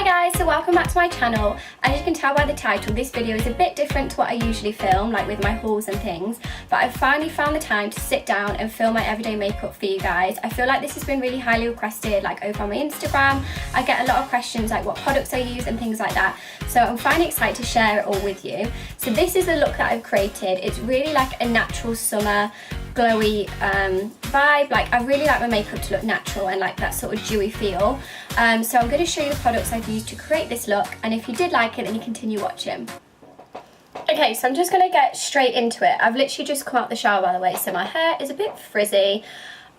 guys, so welcome back to my channel. As you can tell by the title, this video is a bit different to what I usually film, like with my hauls and things, but I've finally found the time to sit down and film my everyday makeup for you guys. I feel like this has been really highly requested, like over on my Instagram. I get a lot of questions like what products I use and things like that, so I'm finally excited to share it all with you. So this is the look that I've created. It's really like a natural summer glowy vibe. Like I really like my makeup to look natural and like that sort of dewy feel. So I'm going to show you the products I've used to create this look, and if you did like it then you continue watching. Okay, so I'm just going to get straight into it. I've literally just come out the shower, by the way, so my hair is a bit frizzy.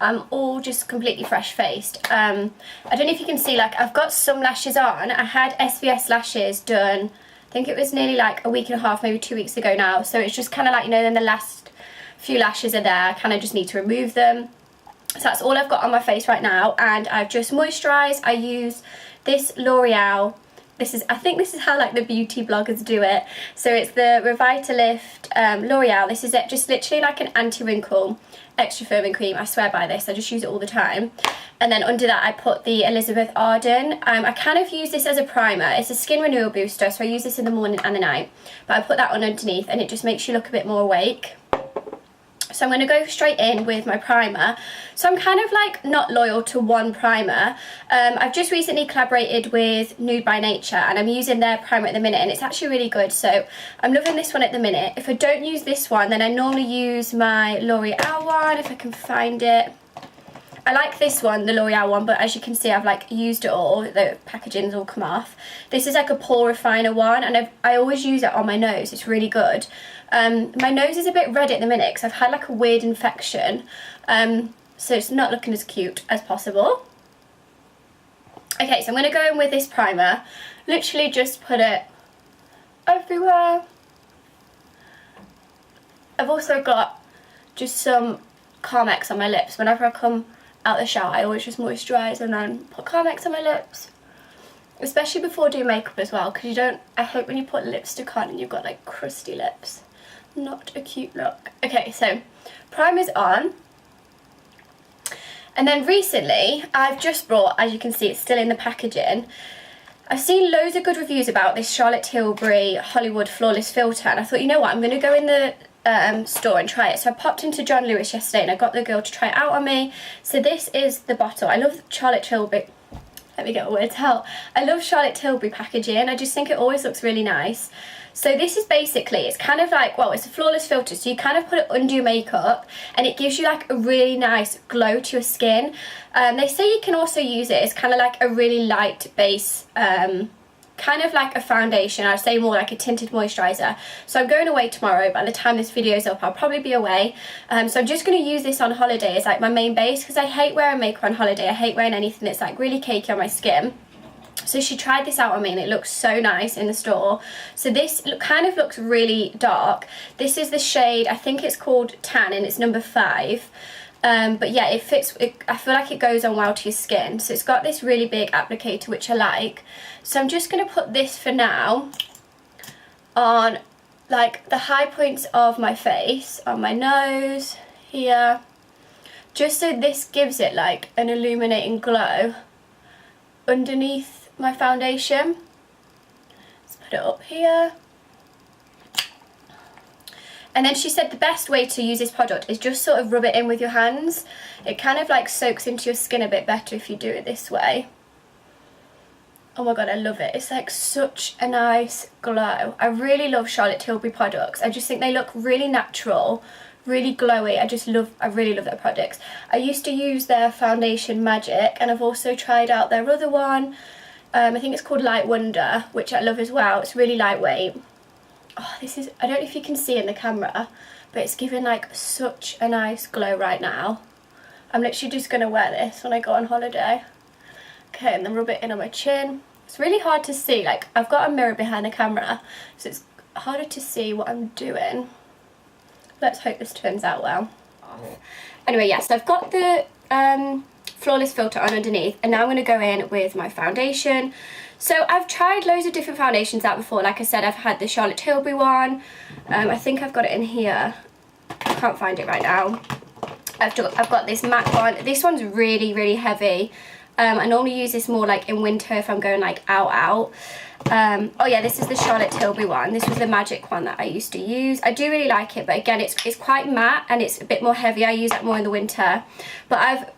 I'm all just completely fresh faced. I don't know if you can see, like I've got some lashes on. I had SVS lashes done, I think it was nearly like a week and a half, maybe 2 weeks ago now, so it's just kind of like, you know, then the last few lashes are there, I kind of just need to remove them. So that's all I've got on my face right now, and I've just moisturised. I use this L'Oreal. This is, I think this is how like the beauty bloggers do it. So it's the Revitalift L'Oreal. This is it, just literally like an anti-wrinkle extra firming cream. I swear by this, I just use it all the time. And then under that I put the Elizabeth Arden. I kind of use this as a primer. It's a skin renewal booster, so I use this in the morning and the night. But I put that on underneath and it just makes you look a bit more awake. So I'm going to go straight in with my primer. So I'm kind of like not loyal to one primer. I've just recently collaborated with Nude by Nature and I'm using their primer at the minute and it's actually really good. So I'm loving this one at the minute. If I don't use this one, then I normally use my L'Oreal one, if I can find it. I like this one, the L'Oreal one, but as you can see I've like used it all, the packaging's all come off. This is like a pore refiner one and I always use it on my nose, it's really good. My nose is a bit red at the minute because I've had like a weird infection, so it's not looking as cute as possible. Okay, so I'm going to go in with this primer, literally just put it everywhere. I've also got just some Carmex on my lips. Whenever I come out the shower I always just moisturise and then put Carmex on my lips, especially before doing makeup as well, because you don't, I hate when you put lipstick on and you've got like crusty lips. Not a cute look. Okay, so primer's on, and then recently I've just brought, as you can see it's still in the packaging, I've seen loads of good reviews about this Charlotte Tilbury Hollywood Flawless Filter, and I thought, you know what, I'm going to go in the store and try it. So I popped into John Lewis yesterday and I got the girl to try it out on me. So this is the bottle. I love Charlotte Tilbury. Let me get a word out. I love Charlotte Tilbury packaging. I just think it always looks really nice. So this is basically, it's kind of like, well, it's a flawless filter, so you kind of put it under your makeup and it gives you like a really nice glow to your skin. They say you can also use it as kind of like a really light base, kind of like a foundation. I'd say more like a tinted moisturiser. So I'm going away tomorrow. By the time this video is up I'll probably be away, so I'm just going to use this on holiday as like my main base, because I hate wearing makeup on holiday. I hate wearing anything that's like really cakey on my skin. So she tried this out on me and it looks so nice in the store. So this kind of looks really dark. This is the shade, I think it's called Tan, and it's number 5. But yeah, it fits, I feel like it goes on well to your skin. So it's got this really big applicator which I like. So I'm just going to put this for now on like the high points of my face, on my nose, here. Just so this gives it like an illuminating glow underneath my foundation. Let's put it up here. And then she said the best way to use this product is just sort of rub it in with your hands. It kind of like soaks into your skin a bit better if you do it this way. Oh my god, I love it. It's like such a nice glow. I really love Charlotte Tilbury products. I just think they look really natural, really glowy. I really love their products. I used to use their foundation Magic, and I've also tried out their other one. I think it's called Light Wonder, which I love as well. It's really lightweight. Oh, this is, I don't know if you can see in the camera, but it's giving like such a nice glow right now. I'm literally just going to wear this when I go on holiday. Okay, and then rub it in on my chin. It's really hard to see, like I've got a mirror behind the camera, so it's harder to see what I'm doing. Let's hope this turns out well. Anyway, yeah, so I've got the flawless filter on underneath, and now I'm going to go in with my foundation. So I've tried loads of different foundations out before. Like I said, I've had the Charlotte Tilbury one. I think I've got it in here. I can't find it right now. I've got this matte one. This one's really, really heavy. I normally use this more like in winter if I'm going like out. Oh yeah, this is the Charlotte Tilbury one. This was the magic one that I used to use. I do really like it, but again, it's quite matte and it's a bit more heavy. I use that more in the winter. But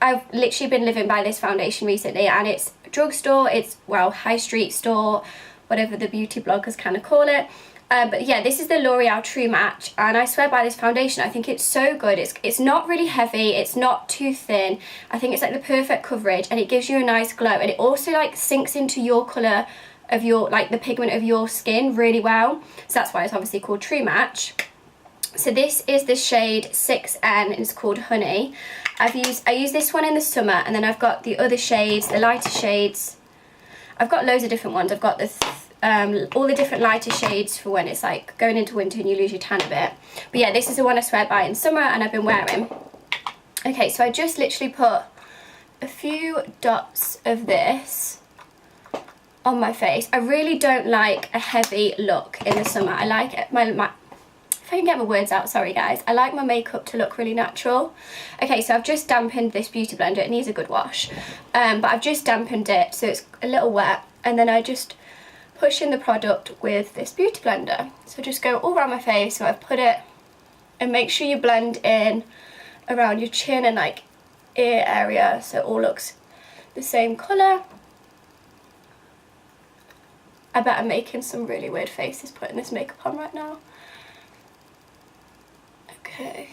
I've literally been living by this foundation recently, and it's drugstore, it's, well, high street store, whatever the beauty bloggers kind of call it. But yeah, this is the L'Oreal True Match, and I swear by this foundation. I think it's so good. It's not really heavy, it's not too thin. I think it's like the perfect coverage, and it gives you a nice glow, and it also like sinks into your colour of your, like the pigment of your skin really well. So that's why it's obviously called True Match. So this is the shade 6N, and it's called Honey. I use this one in the summer, and then I've got the other shades, the lighter shades. I've got loads of different ones. I've got the all the different lighter shades for when it's like going into winter and you lose your tan a bit. But yeah, this is the one I swear by in summer, and I've been wearing. Okay, so I just literally put a few dots of this on my face. I really don't like a heavy look in the summer. I like it, if I can get my words out, sorry guys. I like my makeup to look really natural. Okay, so I've just dampened this beauty blender. It needs a good wash. But I've just dampened it so it's a little wet. And then I just push in the product with this beauty blender. So just go all around my face. So I've put it, and make sure you blend in around your chin and like ear area so it all looks the same colour. I bet I'm making some really weird faces putting this makeup on right now. Okay.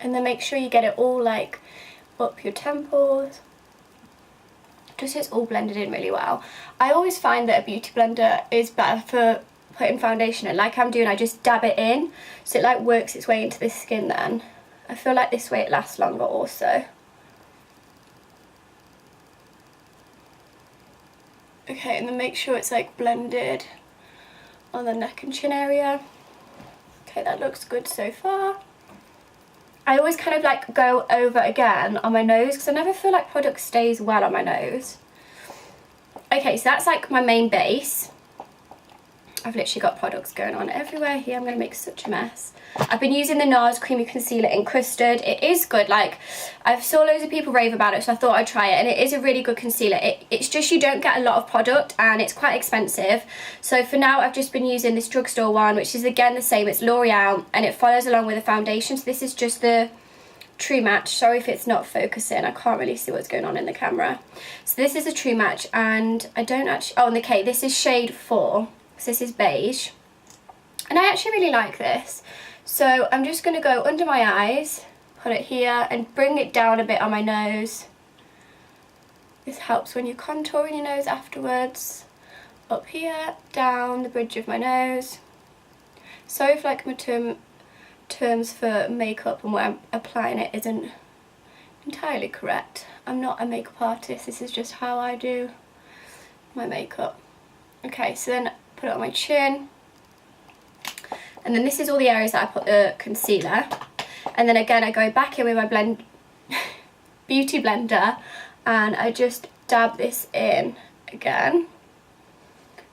And then make sure you get it all like up your temples, just so it's all blended in really well. I always find that a beauty blender is better for putting foundation in. Like I'm doing, I just dab it in so it like works its way into the skin then. I feel like this way it lasts longer also. Okay, and then make sure it's like blended on the neck and chin area. Okay, that looks good so far. I always kind of like go over again on my nose because I never feel like product stays well on my nose. Okay, so that's like my main base. I've literally got products going on everywhere here. I'm going to make such a mess. I've been using the NARS Creamy Concealer in Custard. It is good. Like, I've saw loads of people rave about it, so I thought I'd try it. And it is a really good concealer. It's just you don't get a lot of product, and it's quite expensive. So for now, I've just been using this drugstore one, which is again the same. It's L'Oreal, and it follows along with a foundation. So this is just the True Match. Sorry if it's not focusing. I can't really see what's going on in the camera. So this is a True Match, and I don't actually... Oh, and okay, this is shade 4. So this is beige, and I actually really like this. So I'm just going to go under my eyes, put it here, and bring it down a bit on my nose. This helps when you're contouring your nose afterwards. Up here, down the bridge of my nose. So if like my terms for makeup and where I'm applying it isn't entirely correct. I'm not a makeup artist, this is just how I do my makeup. Okay, so then put it on my chin, and then this is all the areas that I put the concealer, and then again I go back in with my beauty blender, and I just dab this in again,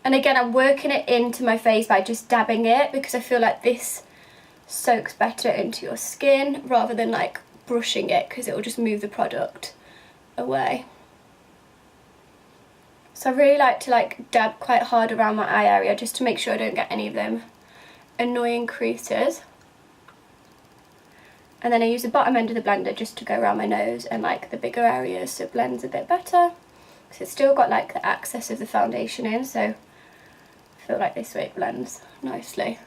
and again I'm working it into my face by just dabbing it, because I feel like this soaks better into your skin rather than like brushing it, because it will just move the product away. So I really like to like dab quite hard around my eye area just to make sure I don't get any of them annoying creases. And then I use the bottom end of the blender just to go around my nose and like the bigger areas so it blends a bit better. Because it's still got like the access of the foundation in, so I feel like this way it blends nicely.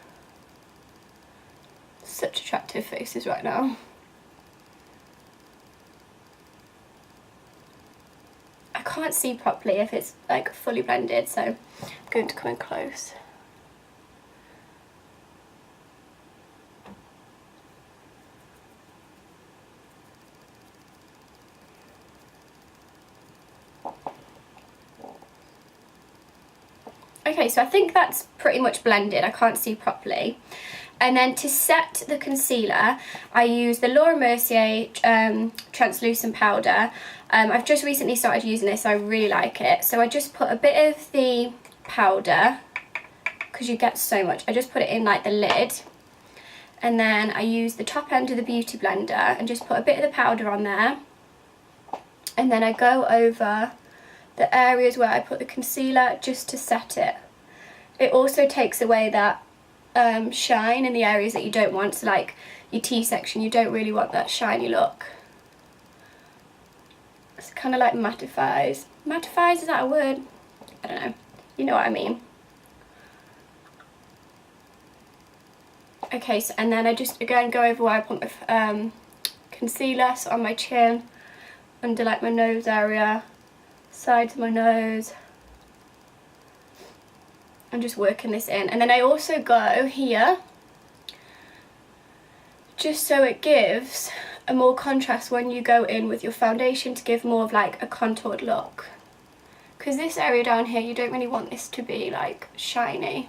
Such attractive faces right now. I can't see properly if it's like fully blended, so I'm going to come in close. Okay, so I think that's pretty much blended. I can't see properly. And then to set the concealer, I use the Laura Mercier translucent powder. I've just recently started using this, so I really like it. So I just put a bit of the powder, because you get so much. I just put it in like the lid, and then I use the top end of the beauty blender and just put a bit of the powder on there, and then I go over the areas where I put the concealer just to set it. It also takes away that shine in the areas that you don't want, so like your T-section, you don't really want that shiny look. It's kind of like mattifies. Mattifies, is that a word? I don't know. You know what I mean. Okay, so, and then I just again go over where I put my concealer, so on my chin, under like my nose area, sides of my nose. I'm just working this in, and then I also go here just so it gives a more contrast when you go in with your foundation, to give more of like a contoured look, because this area down here, you don't really want this to be like shiny.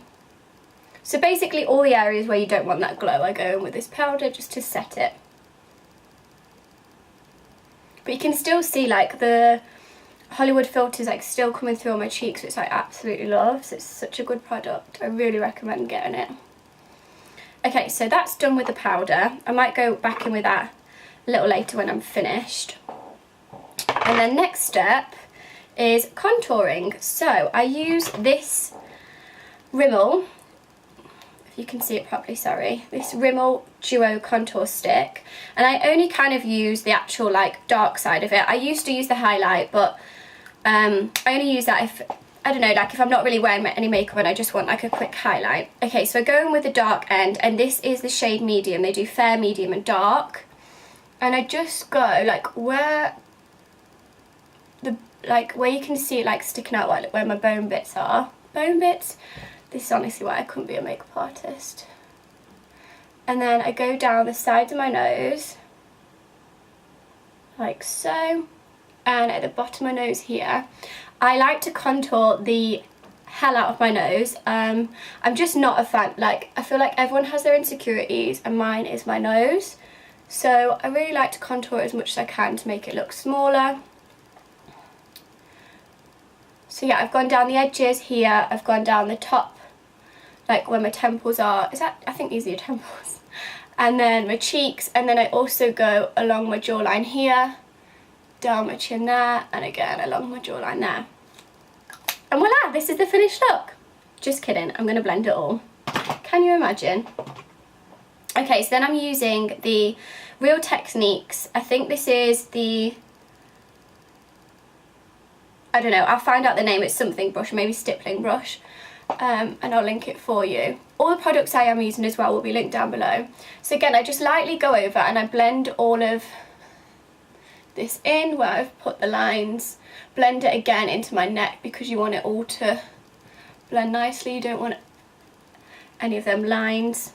So basically all the areas where you don't want that glow, I go in with this powder just to set it. But you can still see like the Hollywood filters like still coming through on my cheeks, which I absolutely love. So it's such a good product. I really recommend getting it. Okay, so that's done with the powder. I might go back in with that a little later when I'm finished. And then next step is contouring. So I use this Rimmel, if you can see it properly, sorry, this Rimmel Duo contour stick, and I only kind of use the actual like dark side of it. I used to use the highlight, but I only use that if, I don't know, like if I'm not really wearing any makeup and I just want like a quick highlight. Okay, so I go in with the dark end, and this is the shade medium. They do fair, medium and dark, and I just go like where you can see it like sticking out, like where my bone bits are. Bone bits? This is honestly why I couldn't be a makeup artist. And then I go down the sides of my nose, like so, and at the bottom of my nose here. I like to contour the hell out of my nose. I'm just not a fan, like I feel like everyone has their insecurities and mine is my nose. So I really like to contour as much as I can to make it look smaller. So yeah, I've gone down the edges here, I've gone down the top, like where my temples are. Is that, I think these are your temples. And then my cheeks, and then I also go along my jawline here, down my chin there, and again along my jawline there. And voila, this is the finished look. Just kidding, I'm gonna blend it all. Can you imagine? Okay, so then I'm using the Real Techniques. I think this is the, I don't know, I'll find out the name. It's something brush, maybe stippling brush, and I'll link it for you. All the products I am using as well will be linked down below. So again, I just lightly go over and I blend all of this in where I've put the lines. Blend it again into my neck because you want it all to blend nicely. You don't want any of them lines.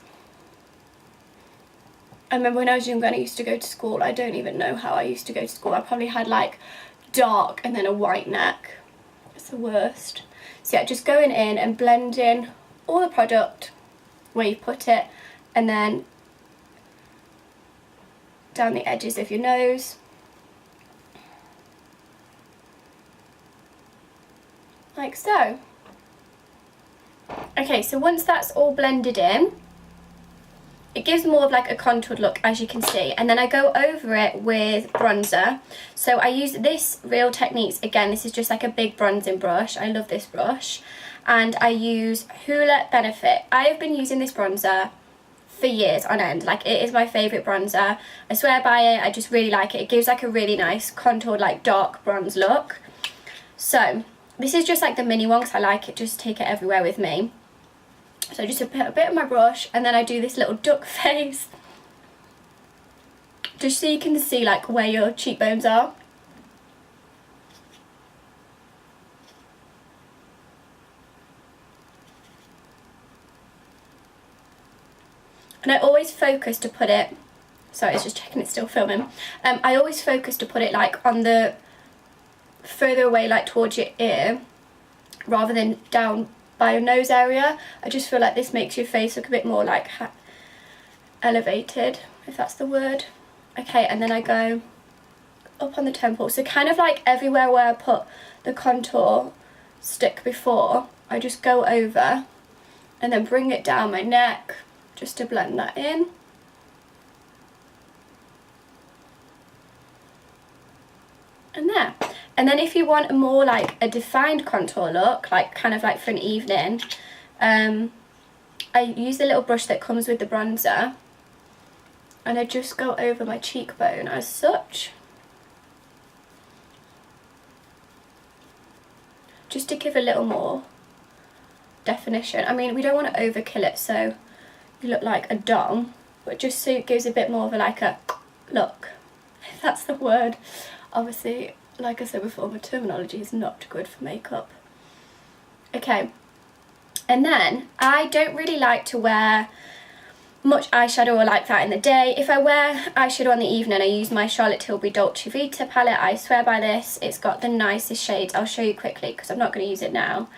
I remember when I was younger and I used to go to school, I don't even know how I used to go to school. I probably had like dark and then a white neck. It's the worst. So yeah, just going in and blending all the product where you put it, and then down the edges of your nose. Like so. Okay, so once that's all blended in, it gives more of like a contoured look, as you can see, and then I go over it with bronzer. So I use this Real Techniques, again, this is just like a big bronzing brush. I love this brush. And I use Hoola Benefit. I have been using this bronzer for years on end. Like, it is my favourite bronzer. I swear by it, I just really like it. It gives like a really nice contoured, like dark bronze look. So this is just like the mini one because I like it, just take it everywhere with me. So I just put a bit of my brush, and then I do this little duck face, just so you can see like where your cheekbones are. And I always focus to put it, sorry, it's just checking it's still filming. I always focus to put it like on the further away, like towards your ear, rather than down by your nose area. I just feel like this makes your face look a bit more like elevated, if that's the word. Okay, and then I go up on the temple. So kind of like everywhere where I put the contour stick before, I just go over and then bring it down my neck just to blend that in. And there. And then if you want a more like a defined contour look, like kind of like for an evening, I use the little brush that comes with the bronzer, and I just go over my cheekbone as such, just to give a little more definition. I mean, we don't want to overkill it so you look like a dong, but just so it gives a bit more of a like a look, if that's the word. Obviously, like I said before, my terminology is not good for makeup. Okay, and then I don't really like to wear much eyeshadow or like that in the day. If I wear eyeshadow in the evening, I use my Charlotte Tilbury Dolce Vita palette. I swear by this. It's got the nicest shades. I'll show you quickly because I'm not going to use it now.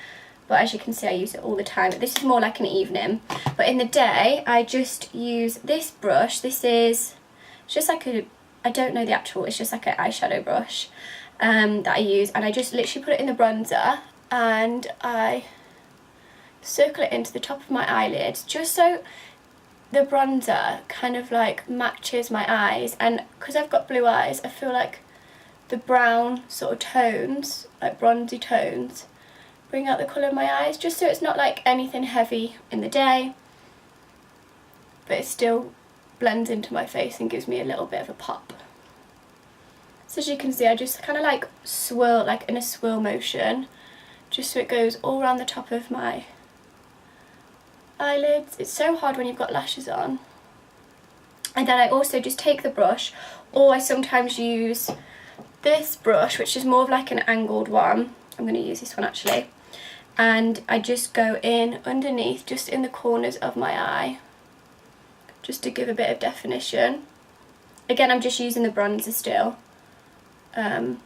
But as you can see, I use it all the time. But this is more like an evening. But in the day, I just use this brush. This is just like a, I don't know the actual, it's just like an eyeshadow brush that I use. And I just literally put it in the bronzer and I circle it into the top of my eyelids just so the bronzer kind of like matches my eyes. And because I've got blue eyes, I feel like the brown sort of tones, like bronzy tones, bring out the colour of my eyes, just so it's not like anything heavy in the day, but it still blends into my face and gives me a little bit of a pop. So as you can see, I just kind of like swirl, like in a swirl motion, just so it goes all around the top of my eyelids. It's so hard when you've got lashes on. And then I also just take the brush, or I sometimes use this brush, which is more of like an angled one. I'm going to use this one actually. And I just go in underneath, just in the corners of my eye, just to give a bit of definition. Again, I'm just using the bronzer still. And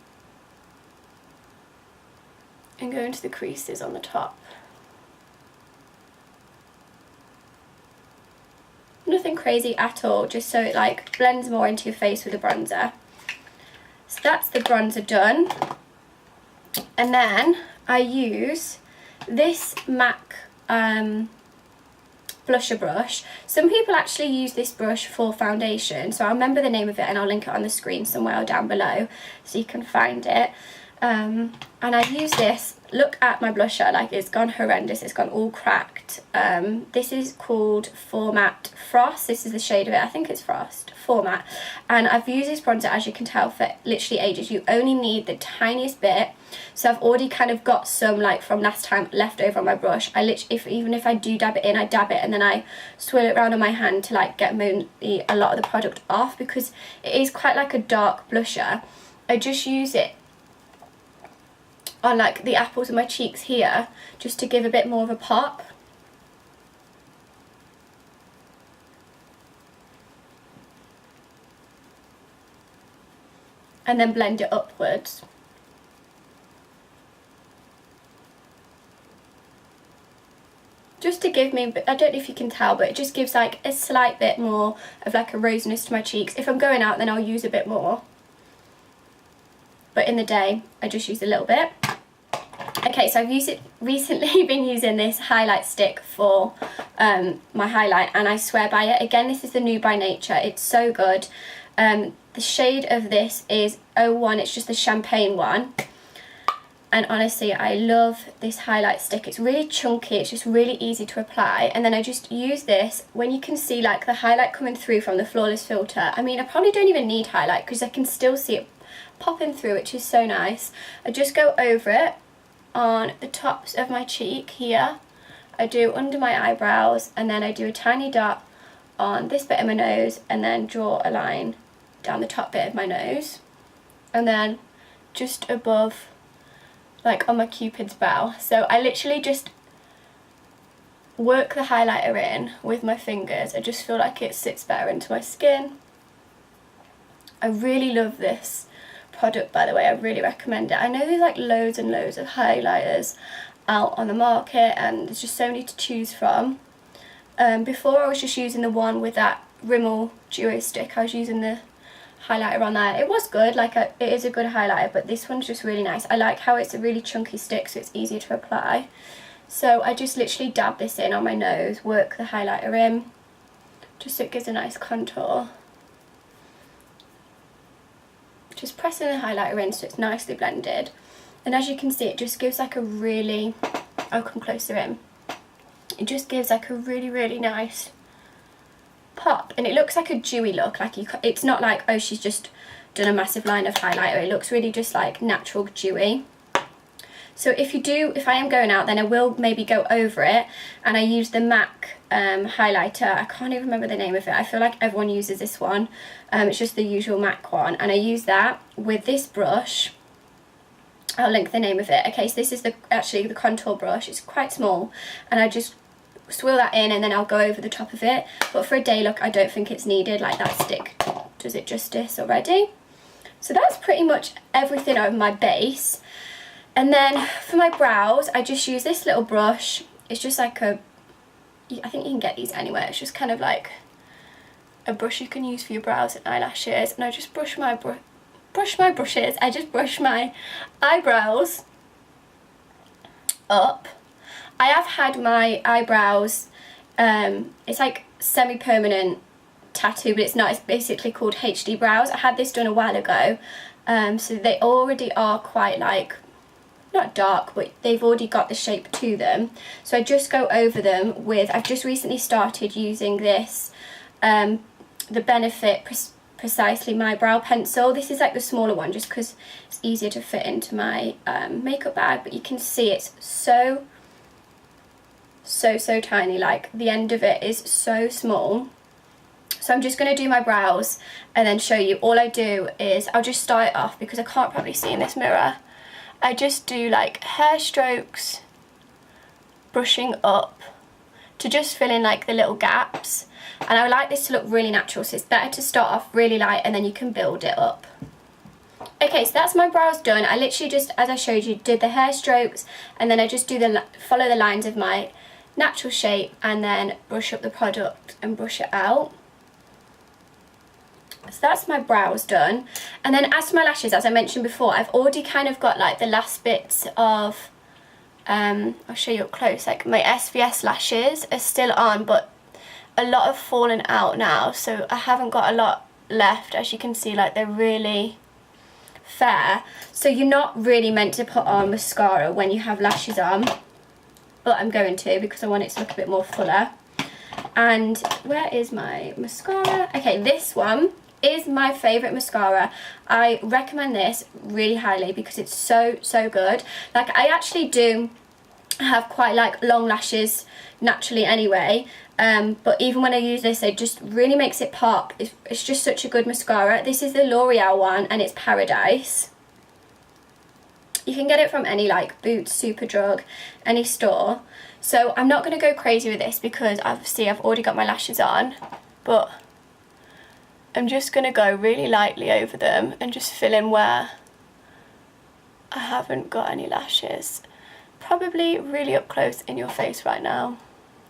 go into the creases on the top. Nothing crazy at all, just so it like blends more into your face with the bronzer. So that's the bronzer done. And then I use this MAC blusher brush. Some people actually use this brush for foundation, so I'll remember the name of it and I'll link it on the screen somewhere down below so you can find it. And I use this. Look at my blusher, like it's gone horrendous, it's gone all cracked. This is called Format Frost. This is the shade of it, I think it's Frost, Format. And I've used this bronzer, as you can tell, for literally ages. You only need the tiniest bit. So I've already kind of got some like from last time left over on my brush. I literally, even if I do dab it in, I dab it and then I swirl it around on my hand to like get a lot of the product off, because it is quite like a dark blusher. I just use it on like the apples of my cheeks here, just to give a bit more of a pop. And then blend it upwards. Just to give me, I don't know if you can tell, but it just gives like a slight bit more of like a rosiness to my cheeks. If I'm going out, then I'll use a bit more. But in the day, I just use a little bit. Okay, so I've recently been using this highlight stick for my highlight, and I swear by it. Again, this is the New by Nature. It's so good. The shade of this is 01. It's just the champagne one. And honestly, I love this highlight stick. It's really chunky. It's just really easy to apply. And then I just use this when you can see like the highlight coming through from the Flawless filter. I mean, I probably don't even need highlight because I can still see it popping through, which is so nice. I just go over it on the tops of my cheek here. I do under my eyebrows, and then I do a tiny dot on this bit of my nose, and then draw a line down the top bit of my nose, and then just above, like on my cupid's bow. So I literally just work the highlighter in with my fingers. I just feel like it sits better into my skin. I really love this product, by the way. I really recommend it. I know there's like loads and loads of highlighters out on the market, and there's just so many to choose from. Before I was just using the one with that Rimmel duo stick. I was using the highlighter on there. It was good, like it is a good highlighter, but this one's just really nice. I like how it's a really chunky stick, so it's easier to apply. So I just literally dab this in on my nose, work the highlighter in, just so it gives a nice contour. Just pressing the highlighter in so it's nicely blended. And as you can see, it just gives like a really, I'll come closer in. It just gives like a really, really nice pop. And it looks like a dewy look, like it's not like, oh, she's just done a massive line of highlighter. It looks really just like natural dewy. So if I am going out, then I will maybe go over it, and I use the MAC highlighter. I can't even remember the name of it. I feel like everyone uses this one. It's just the usual MAC one, and I use that with this brush. I'll link the name of it. Okay, so this is actually the contour brush. It's quite small, and I just swirl that in and then I'll go over the top of it. But for a day look, I don't think it's needed. Like, that stick does it justice already. So that's pretty much everything over my base. And then for my brows, I just use this little brush. It's just like I think you can get these anywhere. It's just kind of like a brush you can use for your brows and eyelashes. And I just brush my brushes. I just brush my eyebrows up. I have had my eyebrows, it's like semi-permanent tattoo, but it's not. It's basically called HD brows. I had this done a while ago, so they already are quite like, not dark, but they've already got the shape to them. So I just go over them with, I've just recently started using this, the Benefit Precisely My Brow Pencil. This is like the smaller one just because it's easier to fit into my makeup bag, but you can see it's so tiny. Like, the end of it is so small. So I'm just going to do my brows and then show you. All I do is, I'll just start it off because I can't probably see in this mirror. I just do like hair strokes, brushing up to just fill in like the little gaps. And I like this to look really natural, so it's better to start off really light and then you can build it up. Okay, so that's my brows done. I literally just, as I showed you, did the hair strokes, and then I just do follow the lines of my natural shape and then brush up the product and brush it out. So that's my brows done. And then as for my lashes, as I mentioned before, I've already kind of got like the last bits of, I'll show you up close, like my SVS lashes are still on, but a lot have fallen out now, so I haven't got a lot left. As you can see, like, they're really fair. So you're not really meant to put on mascara when you have lashes on, but I'm going to because I want it to look a bit more fuller. And where is my mascara? Okay, this one is my favourite mascara. I recommend this really highly because it's so good. Like, I actually do have quite like long lashes naturally anyway, but even when I use this, it just really makes it pop. It's just such a good mascara. This is the L'Oreal one and it's Paradise. You can get it from any like Boots, Superdrug, any store. So I'm not going to go crazy with this because obviously I've already got my lashes on, but I'm just going to go really lightly over them and just fill in where I haven't got any lashes. Probably really up close in your face right now.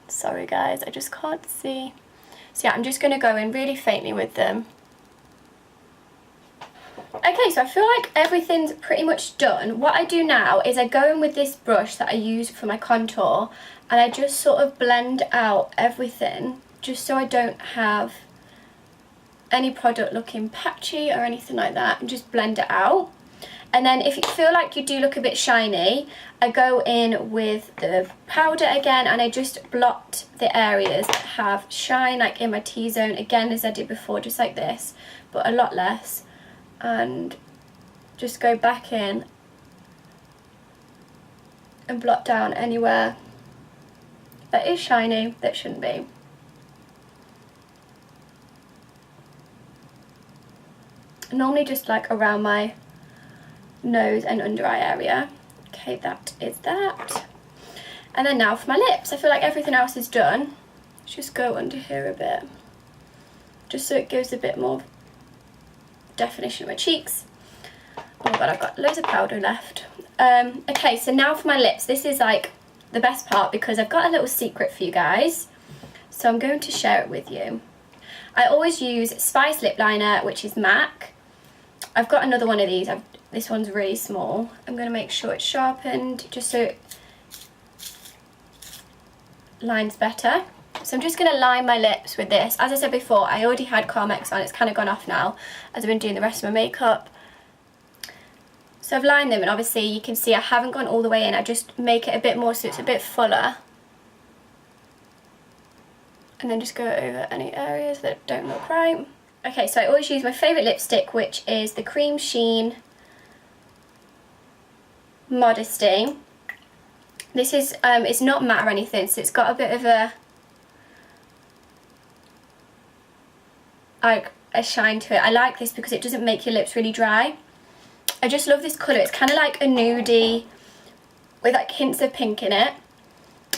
Sorry guys, I just can't see. So yeah, I'm just going to go in really faintly with them. Okay, so I feel like everything's pretty much done. What I do now is I go in with this brush that I use for my contour and I just sort of blend out everything just so I don't have any product looking patchy or anything like that, and just blend it out. And then if you feel like you do look a bit shiny, I go in with the powder again and I just blot the areas that have shine, like in my T-zone, again as I did before, just like this, but a lot less. And just go back in and blot down anywhere that is shiny that shouldn't be. Normally just like around my nose and under eye area. Okay, that is that. And then now for my lips. I feel like everything else is done. Let's just go under here a bit, just so it gives a bit more definition of my cheeks. Oh my god, I've got loads of powder left. Okay, so now for my lips. This is like the best part because I've got a little secret for you guys, so I'm going to share it with you. I always use Spice lip liner, which is MAC. I've got another one of these. This one's really small. I'm going to make sure it's sharpened just so lines better. So I'm just going to line my lips with this. As I said before, I already had Carmex on. It's kind of gone off now as I've been doing the rest of my makeup. So I've lined them, and obviously you can see I haven't gone all the way in. I just make it a bit more so it's a bit fuller. And then just go over any areas that don't look right. Okay, so I always use my favourite lipstick, which is the Cream Sheen Modesty. This is, it's not matte or anything, so it's got a bit of a shine to it. I like this because it doesn't make your lips really dry. I just love this colour. It's kind of like a nudie with like hints of pink in it.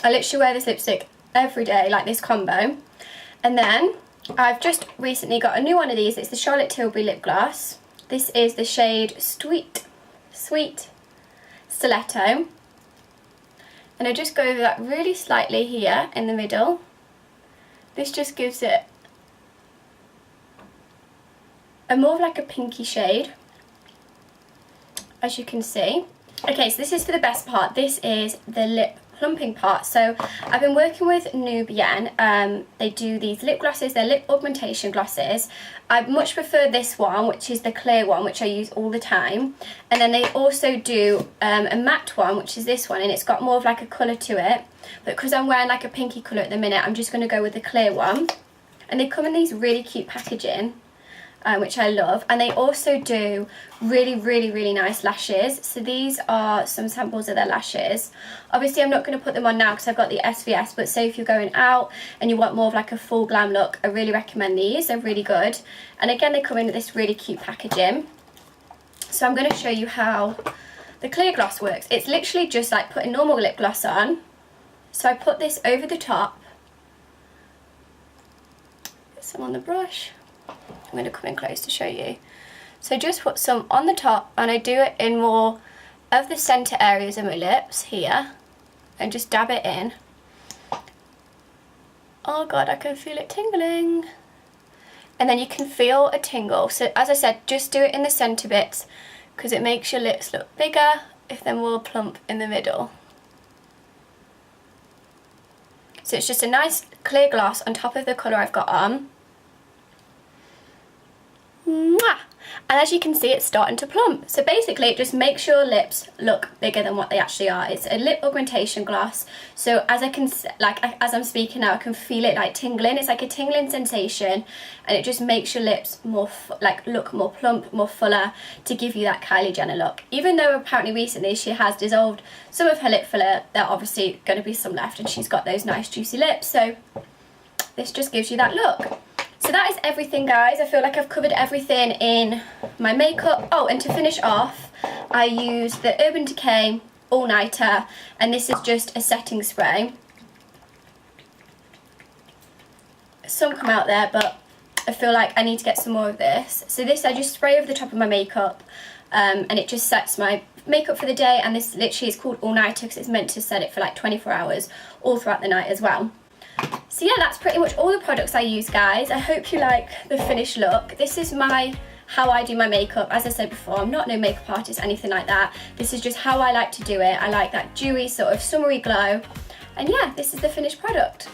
I literally wear this lipstick every day, like this combo. And then I've just recently got a new one of these. It's the Charlotte Tilbury lip gloss. This is the shade Sweet Stiletto. And I just go over that really slightly here in the middle. This just gives it a more of like a pinky shade, as you can see. Okay, so this is for the best part. This is the lip plumping part. So I've been working with Nubian. They do these lip glosses, they're lip augmentation glosses. I much prefer this one, which is the clear one, which I use all the time. And then they also do a matte one, which is this one, and it's got more of like a colour to it. But because I'm wearing like a pinky colour at the minute, I'm just going to go with the clear one. And they come in these really cute packaging, which I love. And they also do really nice lashes. So these are some samples of their lashes. Obviously I'm not going to put them on now because I've got the SVS, but say if you're going out and you want more of like a full glam look, I really recommend these. They're really good. And again, they come in with this really cute packaging. So I'm going to show you how the clear gloss works. It's literally just like putting normal lip gloss on. So I put this over the top, put some on the brush. I'm going to come in close to show you. So just put some on the top, and I do it in more of the centre areas of my lips here, and just dab it in. Oh god, I can feel it tingling. And then you can feel a tingle. So as I said, just do it in the centre bits because it makes your lips look bigger if they're more plump in the middle. So it's just a nice clear gloss on top of the colour I've got on. Mwah! And as you can see, it's starting to plump. So basically it just makes your lips look bigger than what they actually are. It's a lip augmentation gloss. So as I can, as I'm speaking now, I can feel it like tingling. It's like a tingling sensation, and it just makes your lips more look more plump, more fuller, to give you that Kylie Jenner look. Even though apparently recently she has dissolved some of her lip filler, there are obviously going to be some left, and she's got those nice juicy lips. So this just gives you that look. So that is everything, guys. I feel like I've covered everything in my makeup. Oh, and to finish off, I use the Urban Decay All Nighter, and this is just a setting spray. Some come out there, but I feel like I need to get some more of this. So this I just spray over the top of my makeup, and it just sets my makeup for the day. And this literally is called All Nighter because it's meant to set it for like 24 hours all throughout the night as well. So yeah, that's pretty much all the products I use, guys. I hope you like the finished look. This is how I do my makeup. As I said before, I'm not no makeup artist, anything like that. This is just how I like to do it. I like that dewy sort of summery glow. And yeah, this is the finished product.